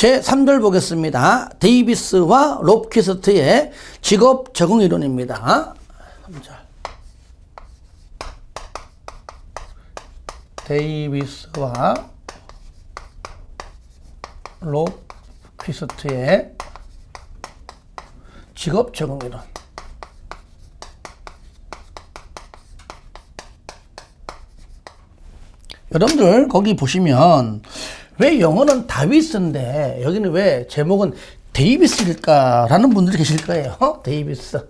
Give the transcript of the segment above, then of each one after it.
제 3절 보겠습니다. 데이비스와 롭퀴스트의 직업 적응 이론입니다. 3절. 데이비스와 롭퀴스트의 직업 적응 이론. 여러분들 거기 보시면 왜 영어는 다비스인데 여기는 왜 제목은 데이비스일까라는 분들이 계실 거예요. 데이비스.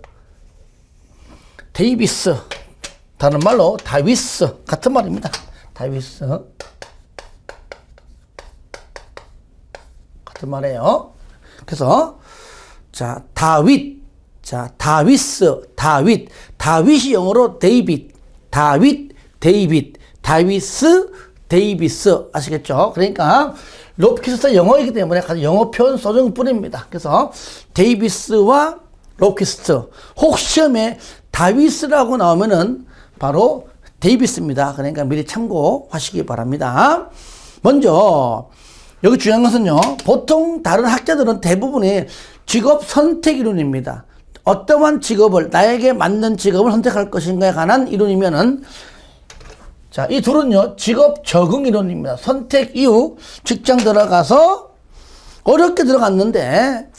다른 말로 다비스 같은 말입니다. 다비스 같은 말이에요. 그래서 자 다윗이 영어로 데이비스 아시겠죠? 그러니까 롭퀴스트 영어이기 때문에 영어 표현 소정 뿐입니다. 그래서 데이비스와 롭퀴스트 혹 시험에 다윗이라고 나오면은 바로 데이비스입니다. 그러니까 미리 참고하시기 바랍니다. 먼저 여기 중요한 것은요, 보통 다른 학자들은 대부분이 직업 선택 이론입니다. 어떠한 직업을, 나에게 맞는 직업을 선택할 것인가에 관한 이론이면은, 자, 이 둘은요, 직업 적응 이론입니다. 선택 이후 직장 들어가서 어렵게 들어갔는데,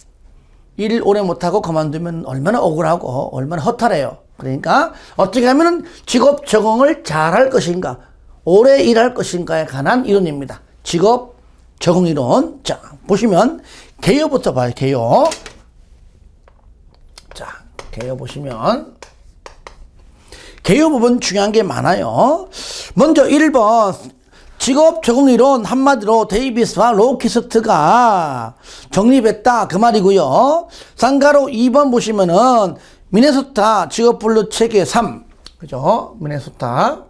일 오래 못하고 그만두면 얼마나 억울하고 얼마나 허탈해요. 그러니까 어떻게 하면 직업 적응을 잘할 것인가, 오래 일할 것인가에 관한 이론입니다. 직업 적응 이론. 자, 보시면 개요부터 봐요. 개요. 자, 개요 보시면 개요 부분 중요한 게 많아요. 먼저 1번 직업 적응 이론, 한마디로 데이비스와 롭퀴스트가 정립했다 그 말이고요. 쌍가로 2번 보시면은 미네소타 직업 분류 체계 3, 그죠? 미네소타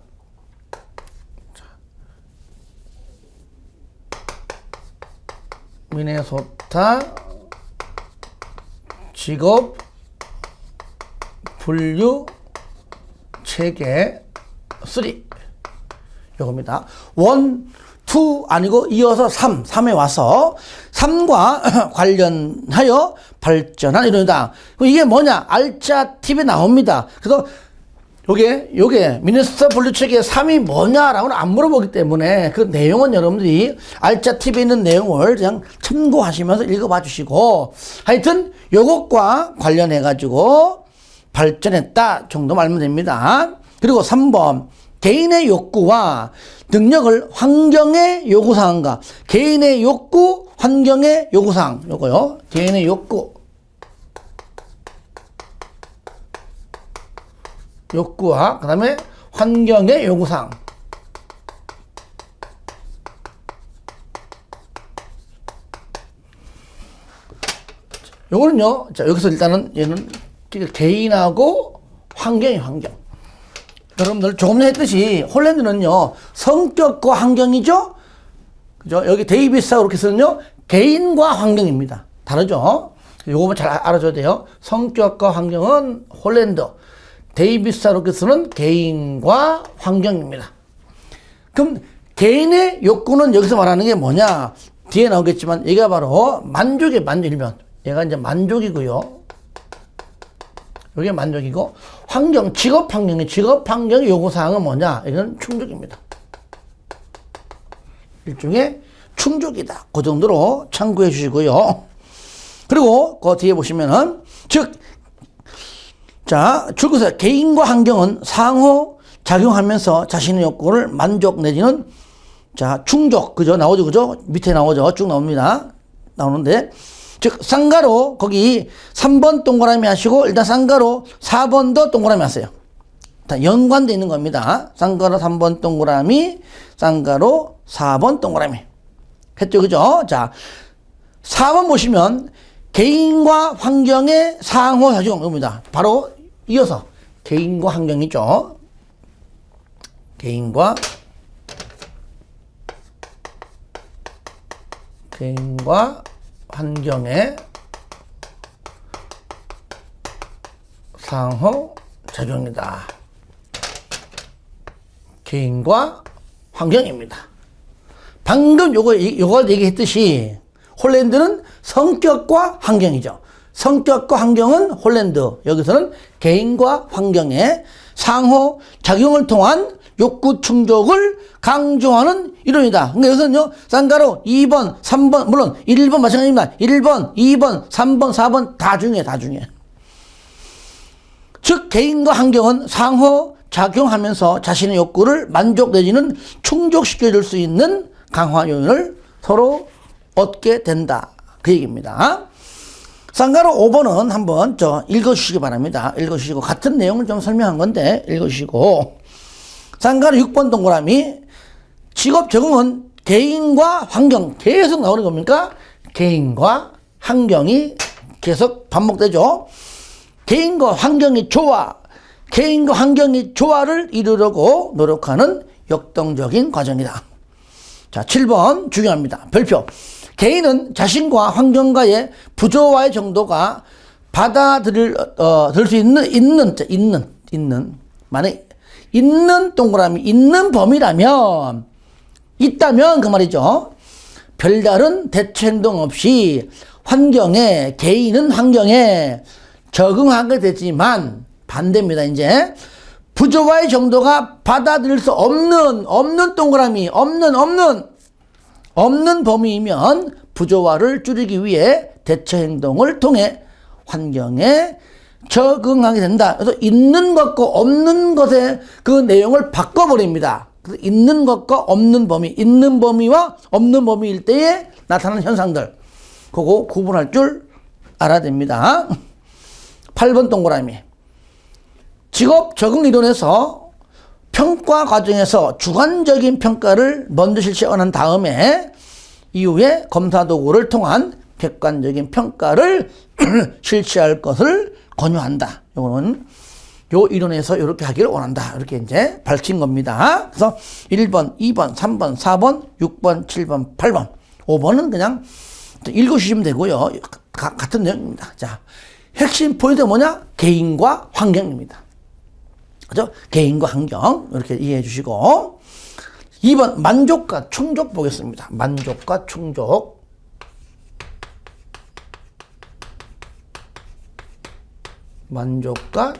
직업 분류 체계 3 요겁니다. 1, 2 아니고 이어서 3에 와서 3과 관련하여 발전한 이론이다. 이게 뭐냐? 알짜 팁에 나옵니다. 그래서 요게 미네소타 분류 체계 3이 뭐냐라고는 안 물어보기 때문에 그 내용은 여러분들이 알짜 팁에 있는 내용을 그냥 참고하시면서 읽어봐 주시고, 하여튼 요것과 관련해 가지고 발전했다 정도 말하면 됩니다. 그리고 3번 개인의 욕구와 능력을 환경에 요구사항과 개인의 욕구, 환경의 요구사항 요거요. 개인의 욕구와 그 다음에 환경의 요구사항. 요거는요, 자, 여기서 일단은 얘는 개인하고 환경. 여러분들 조금 전에 했듯이 홀랜드는요, 성격과 환경이죠? 그죠? 여기 데이비스하고 이렇게 쓰는요, 개인과 환경입니다. 다르죠? 요거 잘 알아줘야 돼요. 성격과 환경은 홀랜드. 데이비스하고 쓰는 개인과 환경입니다. 그럼 개인의 욕구는 여기서 말하는 게 뭐냐? 뒤에 나오겠지만 얘가 바로 만족의 일면. 얘가 이제 만족이고요. 이게 만족이고, 직업 환경의 요구사항은 뭐냐? 이건 충족입니다. 일종의 충족이다. 그 정도로 참고해 주시고요. 그리고 그 뒤에 보시면은, 줄거서 개인과 환경은 상호 작용하면서 자신의 욕구를 만족 내지는 충족, 그죠? 나오죠, 그죠? 밑에 나오죠. 쭉 나오는데, 쌍가로 거기 3번 동그라미 하시고 일단 쌍가로 4번도 동그라미 하세요. 다 연관되어 있는 겁니다. 쌍가로 3번 동그라미, 쌍가로 4번 동그라미. 했죠, 그죠? 자, 4번 보시면 개인과 환경의 상호작용입니다. 바로 이어서 개인과 환경이죠. 개인과 환경의 상호작용이다. 개인과 환경입니다. 방금 요거 얘기했듯이 홀랜드는 성격과 환경이죠. 성격과 환경은 홀랜드. 여기서는 개인과 환경의 상호 작용을 통한 욕구 충족을 강조하는 이론이다. 그러니까 여기서는요, 쌍가로 2번, 3번, 물론 1번 마찬가지입니다. 1번, 2번, 3번, 4번 다 중요해, 다 중요해. 즉, 개인과 환경은 상호 작용하면서 자신의 욕구를 만족 내지는 충족시켜줄 수 있는 강화 요인을 서로 얻게 된다. 그 얘기입니다. 쌍가로 5번은 한번 읽어주시기 바랍니다. 읽어주시고, 같은 내용을 좀 설명한 건데, 읽어주시고. 쌍가로 6번 동그라미, 직업 적응은 개인과 환경, 계속 나오는 겁니까? 개인과 환경이 계속 반복되죠. 개인과 환경이 조화, 개인과 환경이 조화를 이루려고 노력하는 역동적인 과정이다. 자, 7번 중요합니다. 별표. 개인은 자신과 환경과의 부조화의 정도가 받아들일 수 만약 있는 동그라미, 있는 범위라면, 있다면 그 말이죠. 별다른 대처 행동 없이 개인은 환경에 적응하게 되지만, 반대입니다, 이제. 부조화의 정도가 받아들일 수 없는 동그라미, 없는 범위이면 부조화를 줄이기 위해 대처 행동을 통해 환경에 적응하게 된다. 그래서 있는 것과 없는 것의 그 내용을 바꿔버립니다. 그래서 있는 것과 없는 범위, 있는 범위와 없는 범위일 때에 나타나는 현상들, 그거 구분할 줄 알아야 됩니다. 8번 동그라미. 직업 적응 이론에서 평가 과정에서 주관적인 평가를 먼저 실시한 다음에 이후에 검사 도구를 통한 객관적인 평가를 실시할 것을 권유한다. 요거는 요 이론에서 이렇게 하기를 원한다. 이렇게 이제 밝힌 겁니다. 그래서 1번, 2번, 3번, 4번, 6번, 7번, 8번, 5번은 그냥 읽으시면 되고요. 같은 내용입니다. 자, 핵심 포인트가 뭐냐? 개인과 환경입니다. 그죠? 개인과 환경. 이렇게 이해해 주시고. 2번, 만족과 충족 보겠습니다. 만족과 충족. 만족과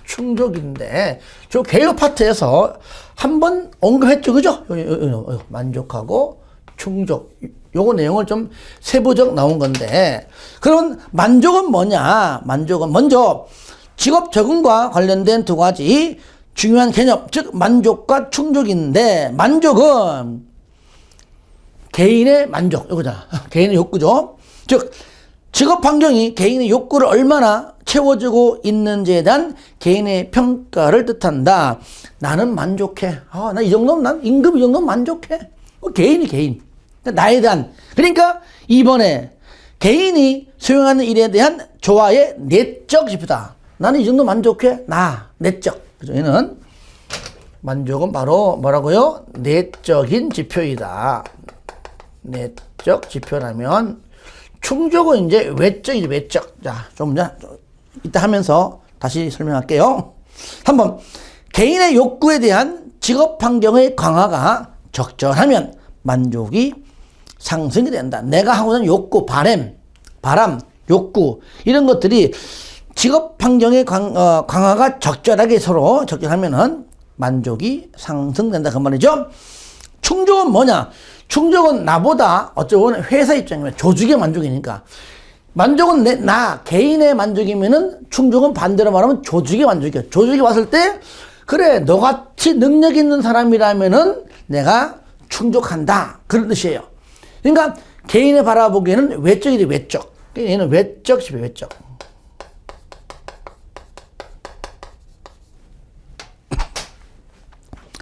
충족인데, 저 개요 파트에서 한번 언급했죠. 그죠? 만족하고 충족. 요거 내용을 좀 세부적 나온 건데, 그러면 만족은 뭐냐? 만족은 먼저 직업 적응과 관련된 두 가지 중요한 개념, 즉 만족과 충족인데, 만족은 개인의 만족, 이거잖아. 개인의 욕구죠. 즉 직업 환경이 개인의 욕구를 얼마나 채워주고 있는지에 대한 개인의 평가를 뜻한다. 나는 만족해. 나 이 정도면, 난 임금 이 정도면 만족해. 개인. 나에 대한. 그러니까 이번에 개인이 수행하는 일에 대한 조화의 내적 지표다. 나는 이 정도 만족해. 내적. 그죠? 얘는 만족은 바로 뭐라고요? 내적인 지표이다. 내적 지표라면 충족은 이제 외적이죠, 외적. 자, 좀 이따 하면서 다시 설명할게요. 한번 개인의 욕구에 대한 직업 환경의 강화가 적절하면 만족이 상승이 된다. 내가 하고자 하는 욕구, 바람, 욕구 이런 것들이 직업 환경의 강화가 적절하게 서로 적절하면은 만족이 상승된다 그 말이죠. 충족은 뭐냐? 충족은 나보다 어쩌면 회사 입장이면 조직의 만족이니까, 만족은 개인의 만족이면은 충족은 반대로 말하면 조직의 만족이야. 조직이 왔을 때 그래 너같이 능력 있는 사람이라면은 내가 충족한다 그런 뜻이에요. 그러니까 개인의 바라보기에는 외적이지, 외적. 얘는 외적 지표, 외적.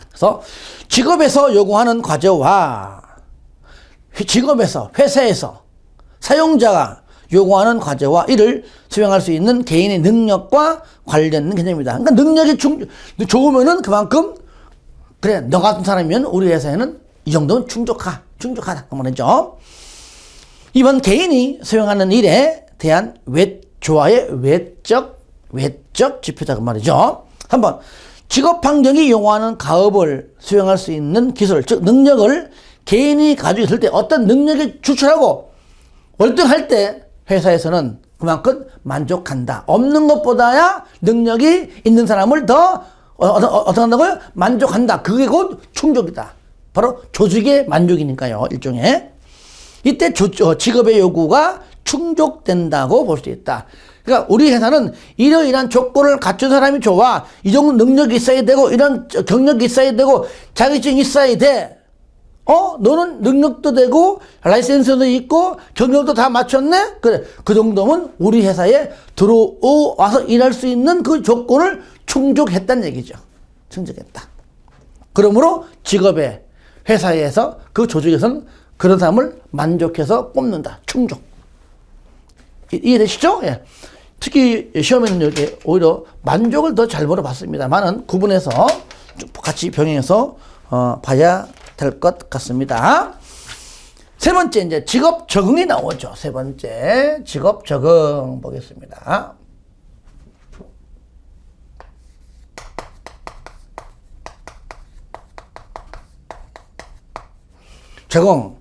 그래서 직업에서 요구하는 과제와 회사에서 사용자가 요구하는 과제와 이를 수행할 수 있는 개인의 능력과 관련된 개념입니다. 그러니까 능력이 좋으면은 그만큼 그래 너 같은 사람이면 우리 회사에는 이 정도면 충족하다 그 말이죠. 이번 개인이 수행하는 일에 대한 조화의 외적 지표다 그 말이죠. 한번 직업 환경이 요구하는 가업을 수행할 수 있는 기술, 즉 능력을 개인이 가지고 있을 때 어떤 능력이 추출하고 월등할 때 회사에서는 그만큼 만족한다. 없는 것보다야 능력이 있는 사람을 더 어떻게 한다고요? 만족한다. 그게 곧 충족이다. 바로 조직의 만족이니까요. 일종의. 이때 직업의 요구가 충족된다고 볼 수 있다. 그러니까 우리 회사는 이러이러한 조건을 갖춘 사람이 좋아. 이 정도 능력이 있어야 되고 이런 경력이 있어야 되고 자격증이 있어야 돼. 너는 능력도 되고 라이센스도 있고 경력도 다 맞췄네? 그래. 그 정도면 우리 회사에 들어와서 일할 수 있는 그 조건을 충족했다는 얘기죠. 충족했다. 그러므로 직업에 회사에서 그 조직에서는 그런 사람을 만족해서 뽑는다. 충족. 이해되시죠? 예. 특히 시험에는 여기 오히려 만족을 더 잘 물어봤습니다만은 구분해서 같이 병행해서 봐야 될 것 같습니다. 세 번째 이제 직업 적응이 나오죠. 세 번째 직업 적응 보겠습니다. 적응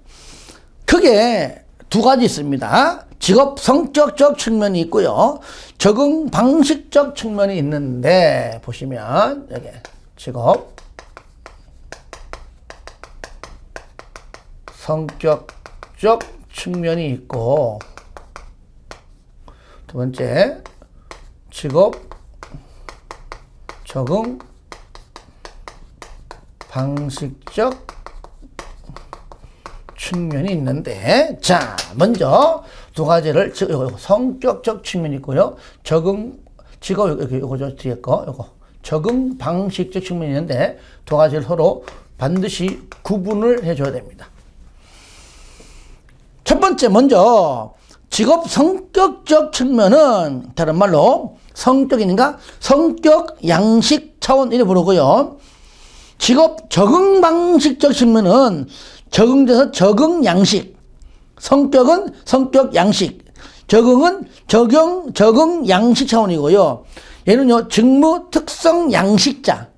크게 두 가지 있습니다. 직업 성격적 측면이 있고요. 적응 방식적 측면이 있는데 보시면 여기 직업 성격적 측면이 있고 두 번째 직업 적응 방식적 측면이 있는데 자 먼저 두 가지를 성격적 측면이 있고요. 적응 직업 요거죠 뒤에 거 요거 적응 방식적 측면이 있는데 두 가지를 서로 반드시 구분을 해줘야 됩니다. 첫 번째 먼저 직업 성격적 측면은 다른 말로 성격이니까 성격 양식 차원 이래 부르고요. 직업 적응 방식적 측면은 적응돼서 적응 양식, 성격은 성격 양식, 적응은 적응 양식 차원이고요. 얘는요 직무 특성 양식자,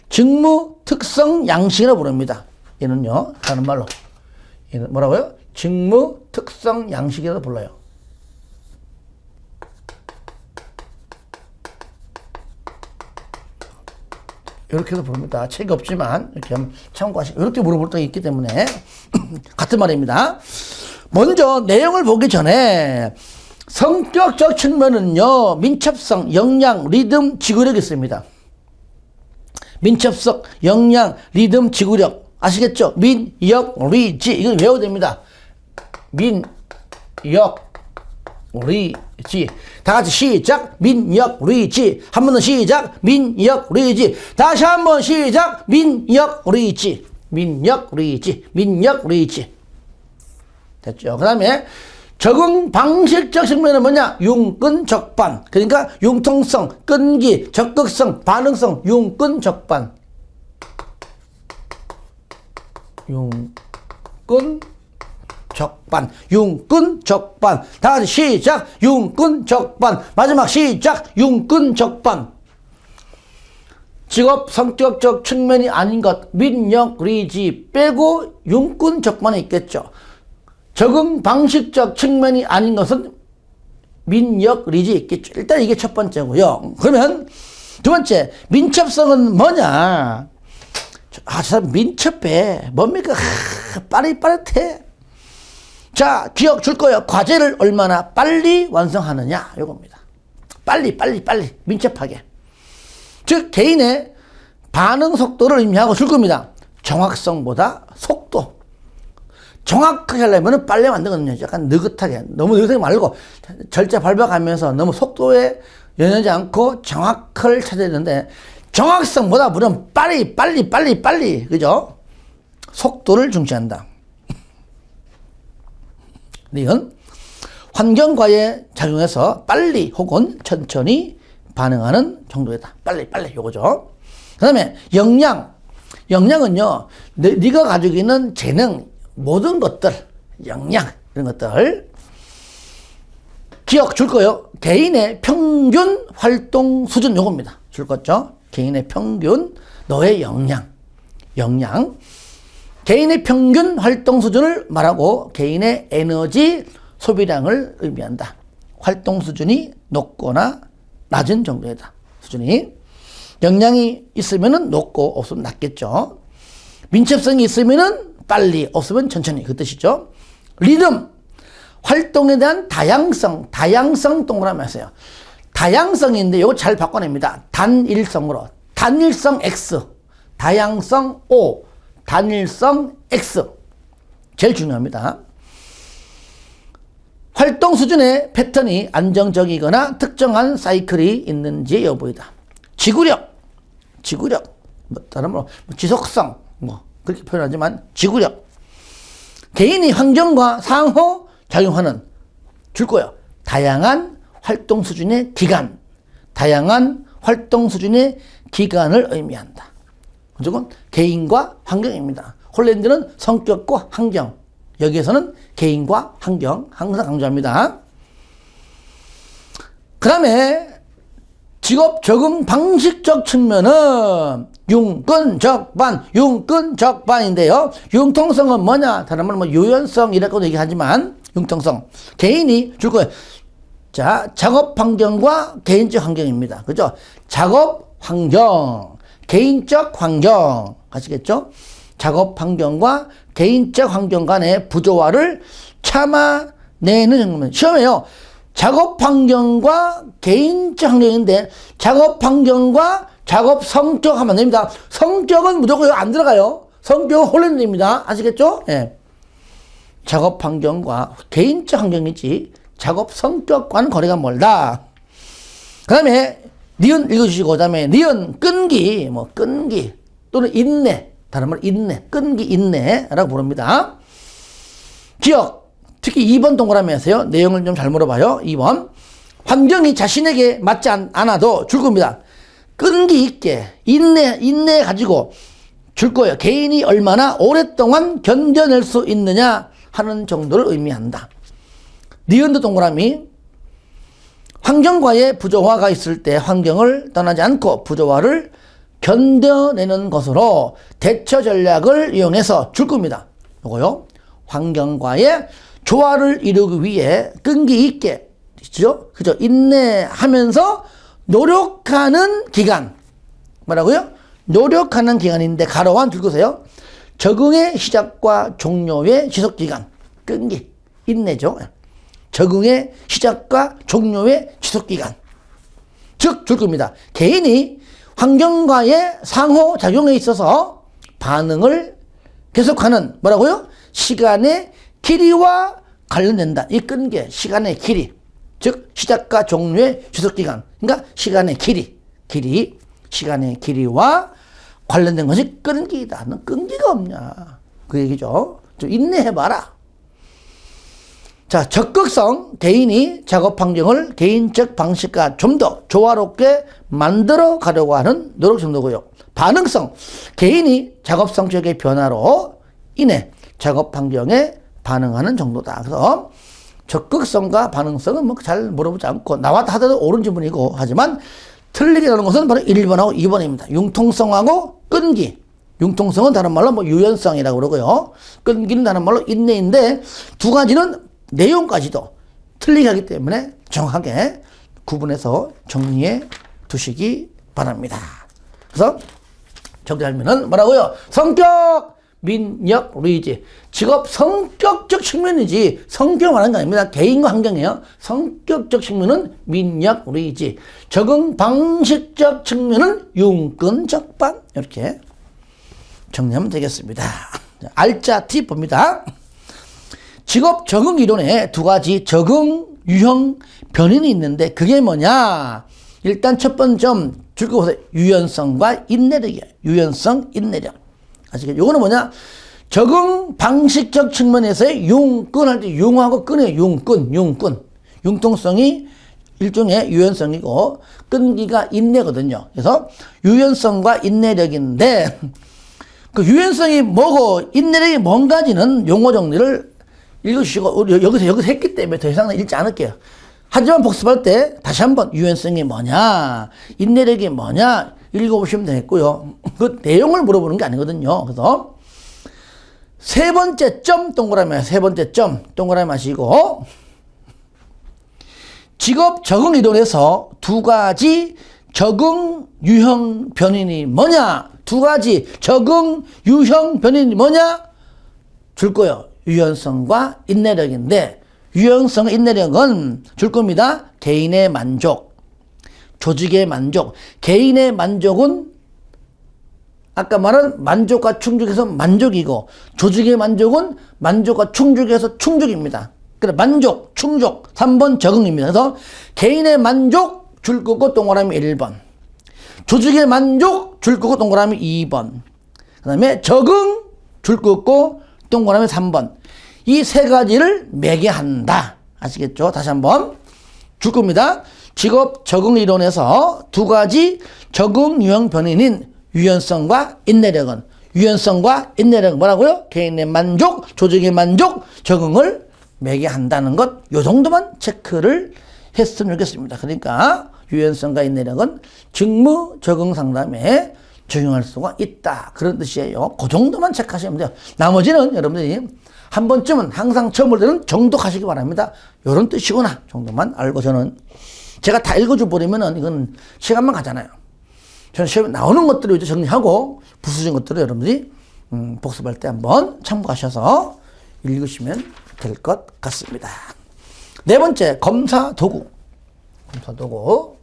직무 특성 양식이라고 부릅니다. 얘는요 다른 말로 얘는 뭐라고요? 직무 특성 양식이라고 불러요. 이렇게 해서 부릅니다. 책이 없지만 이렇게 참고하시고 이렇게 물어볼 때가 있기 때문에 같은 말입니다. 먼저 내용을 보기 전에 성격적 측면은요 민첩성, 역량, 리듬, 지구력이 있습니다. 민첩성, 역량, 리듬, 지구력 아시겠죠? 민, 역, 리, 지 이건 외워야 됩니다. 민, 역, 리, 지. 다 같이 시작. 민, 역, 리, 지. 한 번 더 시작. 민, 역, 리, 지. 다시 한 번 시작. 민, 역, 리, 지. 민, 역, 리, 지. 민, 역, 리, 지. 됐죠? 그 다음에 적응 방식적 측면은 뭐냐? 융끈, 적반. 그러니까 융통성, 끈기, 적극성, 반응성, 융끈, 적반. 융끈, 적반, 융끈, 적반. 다 같이 시작. 융끈, 적반. 마지막 시작. 융끈, 적반. 직업 성격적 측면이 아닌 것, 민역, 리지 빼고 융끈, 적반이 있겠죠. 적응 방식적 측면이 아닌 것은 민역, 리지 있겠죠. 일단 이게 첫 번째고요. 그러면 두 번째, 민첩성은 뭐냐? 저 사람 민첩해. 뭡니까? 빠릿빠릿해. 자, 기억 줄 거예요. 과제를 얼마나 빨리 완성하느냐. 요겁니다. 빨리. 민첩하게. 즉, 개인의 반응 속도를 의미하고 줄 겁니다. 정확성보다 속도. 정확하게 하려면 빨리 만들거든요. 약간 느긋하게. 너무 느긋하게 말고 절제 밟아가면서 너무 속도에 연연하지 않고 정확을 찾아야 되는데 정확성보다 물론 빨리. 그죠? 속도를 중시한다. 이건 환경과의 작용에서 빨리 혹은 천천히 반응하는 정도이다. 빨리 요거죠. 그 다음에 역량은요 네가 가지고 있는 재능 모든 것들 역량 이런 것들 기억 줄 거요. 개인의 평균 활동 수준 요겁니다. 줄 거죠. 개인의 평균 너의 역량 개인의 평균 활동 수준을 말하고 개인의 에너지 소비량을 의미한다. 활동 수준이 높거나 낮은 정도이다. 수준이. 역량이 있으면 높고 없으면 낮겠죠. 민첩성이 있으면 빨리, 없으면 천천히. 그 뜻이죠. 리듬, 활동에 대한 다양성 동그라미 하세요. 다양성인데 이거 잘 바꿔냅니다. 단일성으로. 단일성 X, 다양성 O, 단일성 X. 제일 중요합니다. 활동 수준의 패턴이 안정적이거나 특정한 사이클이 있는지 여부이다. 지구력, 다른 뭐 지속성, 그렇게 표현하지만 지구력. 개인이 환경과 상호 작용하는 줄 거예요. 다양한 활동 수준의 기간, 다양한 활동 수준의 기간을 의미한다. 무조건 개인과 환경입니다. 홀랜드는 성격과 환경, 여기에서는 개인과 환경 항상 강조합니다. 그 다음에 직업 적응 방식적 측면은 융끈적반인데요. 융통성은 뭐냐? 다른 말로 유연성이라고도 얘기하지만 융통성. 개인이 줄 거예요. 자, 작업 환경과 개인적 환경입니다. 그죠? 작업 환경, 개인적 환경. 아시겠죠? 작업 환경과 개인적 환경 간의 부조화를 참아내는 정도면 시험에요. 작업 환경과 개인적 환경인데 작업 환경과 작업 성격 하면 안 됩니다. 성격은 무조건 안 들어가요. 성격은 홀랜드입니다. 아시겠죠? 예. 작업 환경과 개인적 환경이지 작업 성격과는 거리가 멀다. 그 다음에 니은 읽어주시고, 그 다음에 니은 끈기 또는 인내, 다른 말로 인내, 끈기 인내라고 부릅니다. 기억, 특히 2번 동그라미 하세요. 내용을 좀 잘 물어봐요. 2번. 환경이 자신에게 맞지 않아도 줄 겁니다. 끈기 있게 인내 가지고 줄 거예요. 개인이 얼마나 오랫동안 견뎌낼 수 있느냐 하는 정도를 의미한다. 니은도 동그라미. 환경과의 부조화가 있을 때 환경을 떠나지 않고 부조화를 견뎌내는 것으로 대처 전략을 이용해서 줄 겁니다. 요거요. 환경과의 조화를 이루기 위해 끈기 있게, 그죠? 인내하면서 노력하는 기간. 뭐라고요? 노력하는 기간인데 가로와 줄 거세요. 적응의 시작과 종료의 지속 기간. 끈기, 인내죠. 적응의 시작과 종료의 지속 기간. 즉, 줄 겁니다. 개인이 환경과의 상호작용에 있어서 반응을 계속하는 뭐라고요? 시간의 길이와 관련된다. 이 끈기, 시간의 길이. 즉, 시작과 종료의 지속기간. 그러니까 시간의 시간의 길이와 관련된 것이 끈기이다. 너 끈기가 없냐. 그 얘기죠. 좀 인내해봐라. 자, 적극성, 개인이 작업 환경을 개인적 방식과 좀 더 조화롭게 만들어 가려고 하는 노력 정도고요. 반응성, 개인이 작업 성격의 변화로 인해 작업 환경에 반응하는 정도다. 그래서 적극성과 반응성은 뭐 잘 물어보지 않고 나왔다 하더라도 옳은 지문이고, 하지만 틀리게 나오는 것은 바로 1번하고 2번입니다. 융통성하고 끈기. 융통성은 다른 말로 뭐 유연성이라고 그러고요. 끈기는 다른 말로 인내인데 두 가지는 내용까지도 틀리게 하기 때문에 정확하게 구분해서 정리해 두시기 바랍니다. 그래서 정리하면은 뭐라고요? 성격, 민력, 리지. 직업 성격적 측면이지 성격 말하는 거 아닙니다. 개인과 환경이에요. 성격적 측면은 민력, 리지. 적응 방식적 측면은 융끈, 적반. 이렇게 정리하면 되겠습니다. 알짜 팁 봅니다. 직업 적응 이론에 두 가지 적응 유형 변인이 있는데 그게 뭐냐? 일단 첫 번째 줄 거 보세요. 유연성과 인내력이에요. 유연성, 인내력. 아시겠죠? 요거는 뭐냐? 적응 방식적 측면에서의 융끈 할 때 융하고 끈이에요. 융끈. 융통성이 일종의 유연성이고 끈기가 인내거든요. 그래서 유연성과 인내력인데 그 유연성이 뭐고 인내력이 뭔가지는 용어 정리를 읽으시고 여기서 했기 때문에 더 이상은 읽지 않을게요. 하지만 복습할 때 다시 한번 유연성이 뭐냐, 인내력이 뭐냐 읽어보시면 되겠고요. 그 내용을 물어보는 게 아니거든요. 그래서 세 번째 점 동그라미, 세 번째 점 동그라미 하시고, 직업 적응 이론에서 두 가지 적응 유형 변인이 뭐냐? 두 가지 적응 유형 변인이 뭐냐? 줄 거예요. 유연성과 인내력인데, 유연성, 인내력은 줄 겁니다. 개인의 만족, 조직의 만족. 개인의 만족은 아까 말한 만족과 충족에서 만족이고, 조직의 만족은 만족과 충족에서 충족입니다. 그래, 만족, 충족, 3번 적응입니다. 그래서 개인의 만족 줄 거고 동그라미 1번, 조직의 만족 줄 거고 동그라미 2번, 그 다음에 적응 줄 거고 동그라미 3번. 이 세 가지를 매개한다. 아시겠죠? 다시 한번 줄 겁니다. 직업 적응 이론에서 두 가지 적응 유형 변인인 유연성과 인내력은, 유연성과 인내력은 뭐라고요? 개인의 만족, 조직의 만족, 적응을 매개한다는 것, 요 정도만 체크를 했으면 좋겠습니다. 그러니까 유연성과 인내력은 직무 적응 상담에 적용할 수가 있다, 그런 뜻이에요. 그 정도만 체크하시면 돼요. 나머지는 여러분들이 한 번쯤은 항상 처음 볼 때는 정독하시기 바랍니다. 요런 뜻이구나 정도만 알고, 저는 제가 다 읽어줘 버리면은 이건 시간만 가잖아요. 저는 시험에 나오는 것들을 이제 정리하고 부수적인 것들을 여러분들이 복습할 때 한번 참고하셔서 읽으시면 될 것 같습니다. 네 번째, 검사 도구. 검사 도구.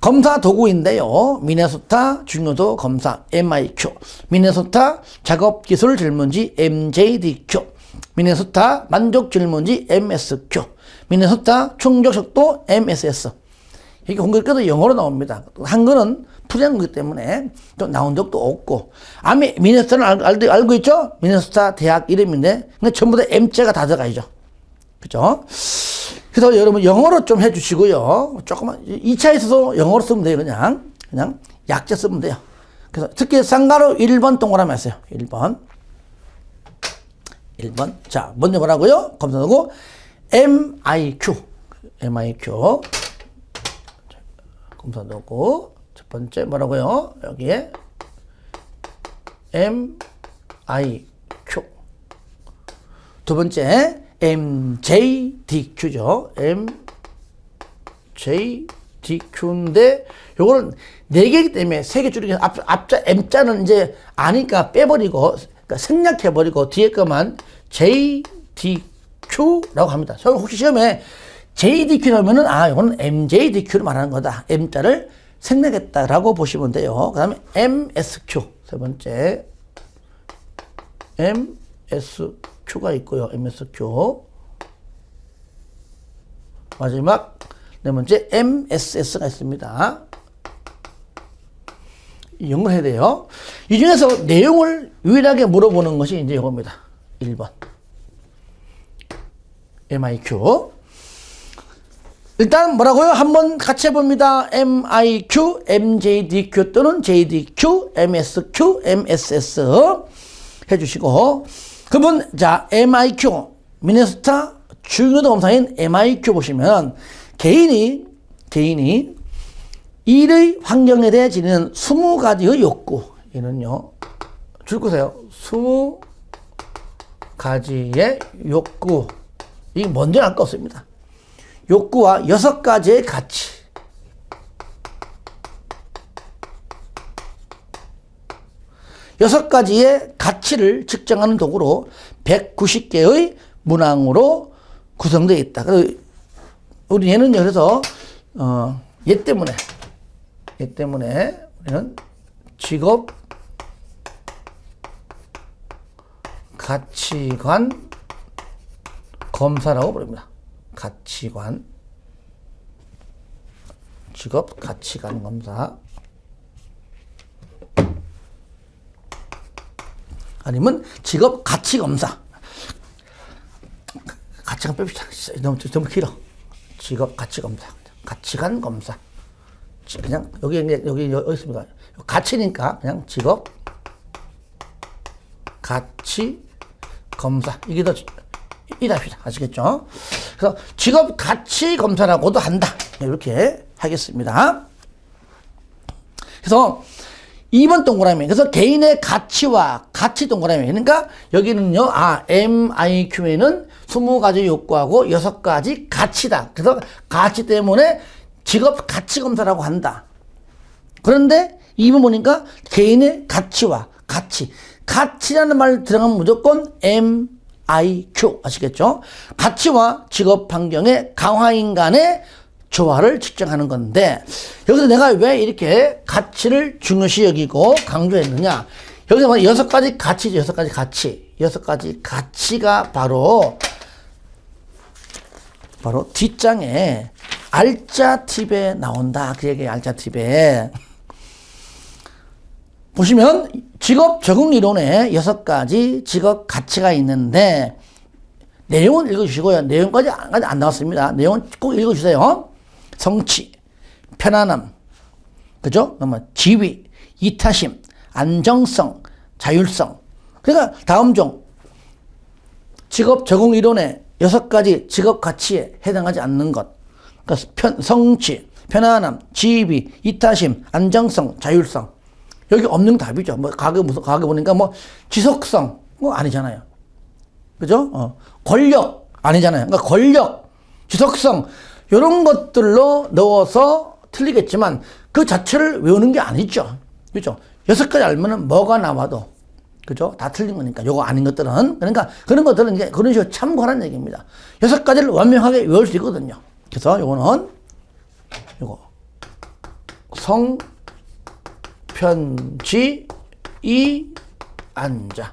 검사 도구인데요. 미네소타 중요도 검사 MIQ, 미네소타 작업 기술 질문지 MJDQ, 미네소타 만족 질문지 MSQ, 미네소타 충족 속도 MSS. 이게 공교롭게도 영어로 나옵니다. 한글은 풀이한 거기 때문에 또 나온 적도 없고. 아미 미네소타는 알고 있죠? 미네소타 대학 이름인데 전부 다 M자가 다 들어가 있죠. 그죠? 그래서 여러분 영어로 좀 해주시고요. 조금만 2차에서도 영어로 쓰면 돼요. 그냥 약자 쓰면 돼요. 그래서 특히 쌍가루 1번 동그라미 하세요. 1번. 자, 먼저 뭐라고요? 검사하고 MIQ. 검사하고 첫 번째 뭐라고요? 여기에 MIQ. 두 번째 MJDQ죠. MJDQ인데 요거는 4개이기 때문에 3개 줄이기 앞자 M자는 이제 아니까 빼버리고, 그러니까 생략해버리고 뒤에 것만 JDQ라고 합니다. 혹시 시험에 JDQ 나오면은 이거는 MJDQ를 말하는 거다. M자를 생략했다라고 보시면 돼요. 그 다음에 MSQ. 세 번째 MSQ가 있고요. MSQ. 마지막 네 번째 MSS가 있습니다. 영어 해야 돼요. 이 중에서 내용을 유일하게 물어보는 것이 이제 이겁니다. 1번 MIQ. 일단 뭐라고요? 한번 같이 해봅니다. MIQ, MJDQ 또는 JDQ, MSQ, MSS 해주시고, 그러면 자 MIQ, 미네소타 중요도 검사인 MIQ 보시면 개인이 일의 환경에 대해 지니는 20가지의 욕구, 이는요 줄 거세요. 20가지의 욕구, 이게 뭔지 알 거 없습니다. 욕구와 6가지의 가치, 여섯 가지의 가치를 측정하는 도구로 190개의 문항으로 구성되어 있다. 그래서 우리 얘는 그래서 얘 때문에 우리는 직업 가치관 검사라고 부릅니다. 직업 가치관 검사, 아니면 직업 가치 검사. 가치관 뺍시다. 너무 길어. 직업 가치 검사, 가치관 검사. 그냥 여기 있습니다. 가치니까 그냥 직업 가치 검사, 이게 더 이랍시다. 아시겠죠? 그래서 직업 가치 검사라고도 한다. 이렇게 하겠습니다. 그래서 2번 동그라미. 그래서 개인의 가치와 가치 동그라미. 그러니까 여기는요, MIQ에는 20가지 욕구하고 6가지 가치다. 그래서 가치 때문에 직업 가치 검사라고 한다. 그런데 2번 보니까 개인의 가치와 가치. 가치라는 말 들어가면 무조건 MIQ. 아시겠죠? 가치와 직업 환경의 강화인 간의 조화를 측정하는 건데, 여기서 내가 왜 이렇게 가치를 중요시 여기고 강조했느냐. 여기서 6가지 가치죠. 6가지 가치. 6가지 가치가 바로 뒷장에 알짜 팁에 나온다. 그 얘기예요. 알짜 팁에. 보시면 직업 적응 이론에 6가지 직업 가치가 있는데, 내용은 읽어주시고요. 내용까지 안 나왔습니다. 내용은 꼭 읽어주세요. 성취, 편안함, 그죠? 지위, 이타심, 안정성, 자율성. 그러니까 다음 종 직업 적응 이론의 6가지 직업 가치에 해당하지 않는 것. 그러니까 성취, 편안함, 지위, 이타심, 안정성, 자율성. 여기 없는 답이죠. 가게 보니까 지속성 아니잖아요. 그죠? 권력 아니잖아요. 그러니까 권력, 지속성 이런 것들로 넣어서 틀리겠지만 그 자체를 외우는 게 아니죠. 그죠? 6가지 알면은 뭐가 나와도, 그죠? 다 틀린 거니까. 요거 아닌 것들은. 그러니까 그런 것들은 이제 그런 식으로 참고하는 얘기입니다. 6가지를 완벽하게 외울 수 있거든요. 그래서 요거는, 성편지, 이안자.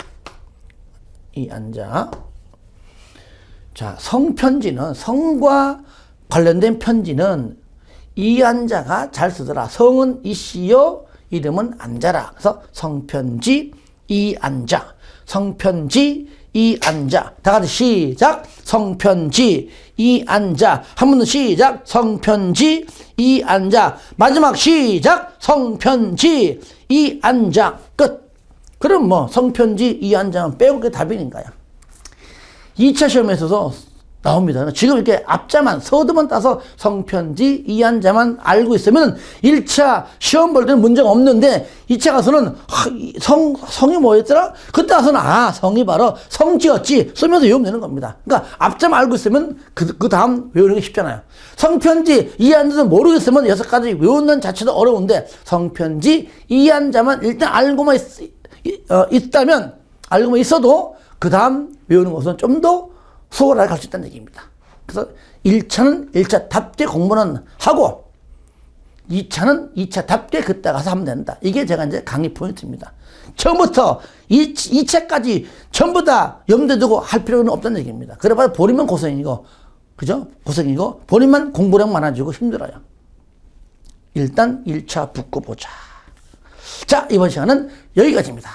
자, 성편지는, 성과 관련된 편지는 이안자가 잘 쓰더라. 성은 이씨요, 이름은 안자라. 그래서 성편지, 이안자. 성편지, 이안자. 다 같이 시작. 성편지, 이안자. 한 번 더 시작. 성편지, 이안자. 마지막 시작. 성편지, 이안자. 끝. 그럼 성편지, 이안자는 빼고 그게 답이니까요. 2차 시험에서도 나옵니다. 지금 이렇게 앞자만, 서두만 따서 성편지, 이안자만 알고 있으면 1차 시험 볼 때는 문제가 없는데 2차 가서는 성이 뭐였더라? 그때 가서는 성이 바로 성지였지 쓰면서 외우면 되는 겁니다. 그러니까 앞자만 알고 있으면 그 다음 외우는 게 쉽잖아요. 성편지, 이안자도 모르겠으면 6가지 외우는 자체도 어려운데 성편지, 이안자만 일단 알고만 있다면, 알고만 있어도 그 다음 외우는 것은 좀 더 수월하게 갈 수 있다는 얘기입니다. 그래서 1차는 1차답게 공부는 하고 2차는 2차답게 그때 가서 하면 된다. 이게 제가 이제 강의 포인트입니다. 처음부터 2차까지 전부 다 염두에 두고 할 필요는 없다는 얘기입니다. 그래봐야 본인만 고생이고, 그죠? 고생이고, 본인만 공부량 많아지고 힘들어요. 일단 1차 붙고 보자. 자, 이번 시간은 여기까지입니다.